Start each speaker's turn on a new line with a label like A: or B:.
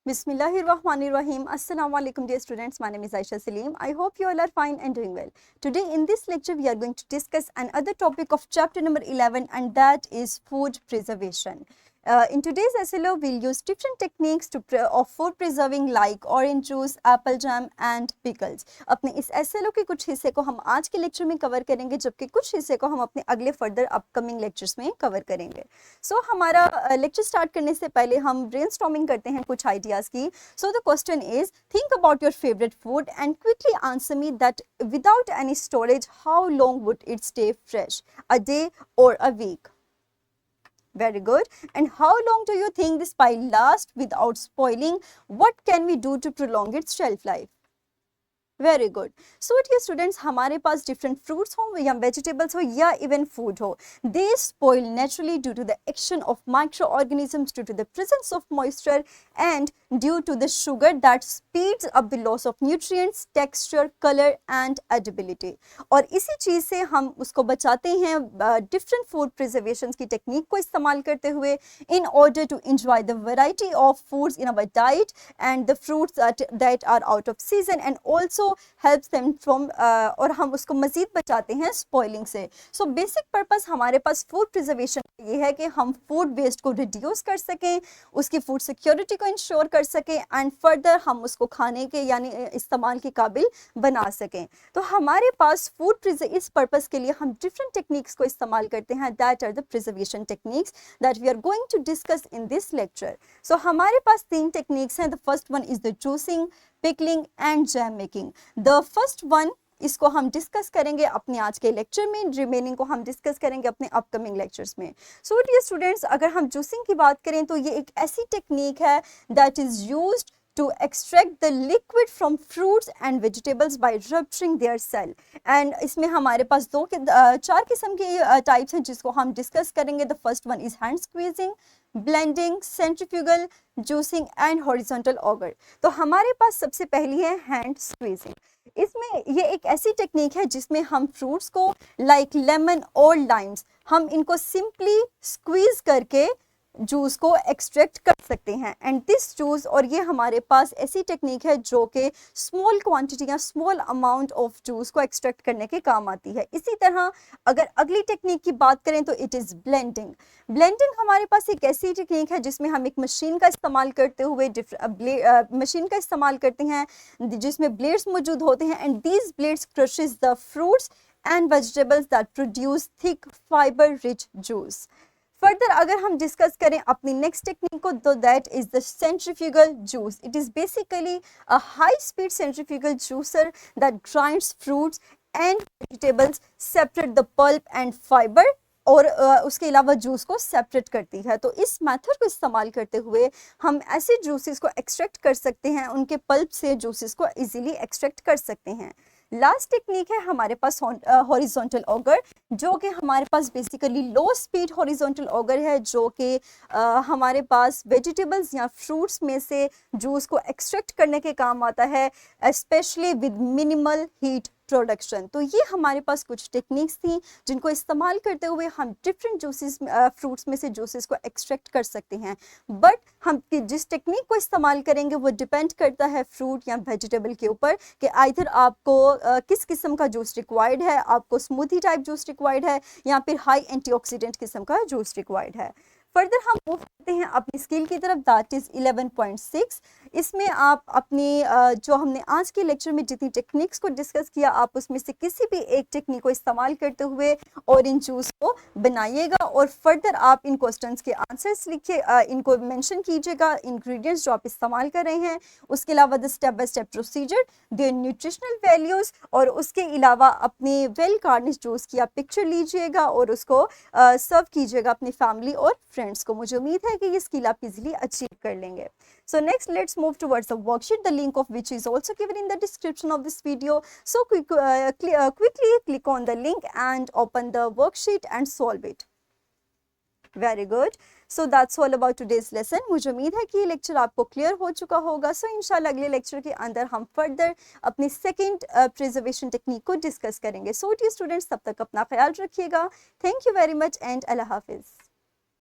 A: Bismillahirrahmanirrahim. Assalamu alaikum dear students. My name is Aisha Salim. I hope you all are fine and doing well. Today in this lecture we are going to discuss another topic of chapter number 11, and that is food preservation. In today's SLO, we'll use different techniques of food preserving like orange juice, apple jam and pickles. अपने इस SLO के कुछ हिस्से को हम आज के lecture में कवर करेंगे, जबकि कुछ हिस्से को हम अपने अगले फर्दर अपकमिंग लेक्चर्स में कवर करेंगे. So हमारा लेक्चर स्टार्ट करने से पहले हम ब्रेनस्टॉर्मिंग करते हैं कुछ आइडियाज की. So the question is, think about your favorite food and quickly answer me that without any storage, how long would it stay fresh? A day or a week? Very good. And how long do you think this pie lasts without spoiling? What can we do to prolong its shelf life? Very good. So dear students, हमारे पास different fruits हो या vegetables हो या even food हो, they spoil naturally due to the action of microorganisms, due to the presence of moisture and due to the sugar that speeds up the loss of nutrients, texture, colour and edibility. और इसी चीज़ से हम उसको बचाते हैं different food preservation की technique को इस्तेमाल करते हुए in order to enjoy the variety of foods in our diet and the fruits that are out off season and also helps them from और हम उसको मजीद बचाते हैं स्पॉइलिंग से. सो बेसिक पर्पस हमारे पास फूड प्रिजर्वेशन ये है कि हम फूड वेस्ट को रिड्यूस कर सकें, उसकी फूड सिक्योरिटी को इंश्योर कर सकें एंड फर्दर हम उसको खाने के यानी इस्तेमाल के काबिल बना सकें. तो हमारे पास फूड इस पर्पस के लिए हम डिफरेंट टेक्निक्स को इस्तेमाल करते हैं. That are the preservation techniques that we are going to discuss in this lecture. So हमारे पास 3 टेक्निक्स हैं. The first one is the juicing, pickling and jam making. The first one इसको हम discuss करेंगे अपने आज के लेक्चर में, रिमेनिंग को हम डिस्कस करेंगे अपने अपकमिंग लेक्चर्स में. सो डियर स्टूडेंट्स, अगर हम जूसिंग की बात करें तो ये एक ऐसी टेक्निक है that is used to extract the liquid from fruits and vegetables by rupturing their cell. And इसमें हमारे पास 4 किस्म के टाइप्स हैं जिसको हम डिस्कस करेंगे. The first one is hand squeezing, blending, centrifugal, juicing and horizontal auger. तो हमारे पास सबसे पहली है हैंड स्क्वीजिंग. इसमें ये एक ऐसी टेक्निक है जिसमें हम फ्रूट्स को लाइक लेमन और लाइम्स, हम इनको सिंपली स्क्वीज करके जूस को एक्सट्रैक्ट कर सकते हैं. एंड दिस जूस, और ये हमारे पास ऐसी टेक्निक है जो कि स्मॉल क्वांटिटी या स्मॉल अमाउंट ऑफ जूस को एक्सट्रैक्ट करने के काम आती है. इसी तरह अगर अगली टेक्निक की बात करें तो इट इज़ ब्लेंडिंग. ब्लेंडिंग हमारे पास एक ऐसी टेक्निक है जिसमें हम एक मशीन का इस्तेमाल करते हुए मशीन का इस्तेमाल करते हैं जिसमें ब्लेड्स मौजूद होते हैं and these blades crushes the fruits and vegetables that produce thick fibre rich juice. Further अगर हम डिस्कस करें अपनी नेक्स्ट टेक्निक को तो that is the centrifugal juice. It is basically a high speed centrifugal juicer that grinds fruits and vegetables, separate the pulp and fibre, और उसके अलावा juice को सेपरेट करती है. तो इस मेथड को इस्तेमाल करते हुए हम ऐसे जूसेस को एक्सट्रैक्ट कर सकते हैं, उनके पल्प से जूसेस को इजीली एक्सट्रैक्ट कर सकते हैं. लास्ट टेक्निक है हमारे पास हॉरिजॉन्टल ऑगर, जो कि हमारे पास basically low speed horizontal auger है जो कि हमारे पास वेजिटेबल्स या फ्रूट्स में से जूस को एक्सट्रैक्ट करने के काम आता है, specially with minimal heat production. तो ये हमारे पास कुछ टेक्निक्स थी जिनको इस्तेमाल करते हुए हम डिफरेंट जूसेस फ्रूट्स में से जूसेस को एक्सट्रैक्ट कर सकते हैं. बट हम जिस टेक्निक को इस्तेमाल करेंगे वो डिपेंड करता है फ्रूट या वेजिटेबल के ऊपर कि आइदर आपको किस किस्म का जूस रिक्वायर्ड है, आपको स्मूथी टाइप जूस रिक्वायर्ड है या फिर हाई एंटीऑक्सीडेंट किस्म का जूस रिक्वायर्ड है. फर्दर हम मूव करते हैं अपनी स्किल की तरफ, दैट इज 11.6. इसमें आप अपनी जो हमने आज के लेक्चर में जितनी टेक्निक्स को डिस्कस किया, आप उसमें से किसी भी एक टेक्निक को इस्तेमाल करते हुए ऑरेंज जूस को बनाइएगा और फर्दर आप इन क्वेश्चंस के आंसर्स लिखिए, इनको मेंशन कीजिएगा, इंग्रेडिएंट्स जो आप इस्तेमाल कर रहे हैं, उसके अलावा the step by step procedure, their nutritional values, और उसके अलावा अपनी वेल गार्निश जूस की आप पिक्चर लीजिएगा और उसको सर्व कीजिएगा अपनी फैमिली और फ्रेंड्स को. मुझे उम्मीद है कि ये स्किल आप इजीली अचीव कर लेंगे. So next let's move towards the worksheet, the link of which is also given in the description of this video. So quickly click on the link and open the worksheet and solve it. Very good. So that's all about today's lesson. मुझे उम्मीद है कि ये lecture आपको clear हो चुका होगा. So इंशाल्लाह अगले लेक्चर के अंदर हम फर्दर अपनी सेकंड प्रिजर्वेशन टेक्निक को डिस्कस करेंगे. So dear students, तब तक अपना ख्याल रखिएगा. Thank you very much and Allah Hafiz.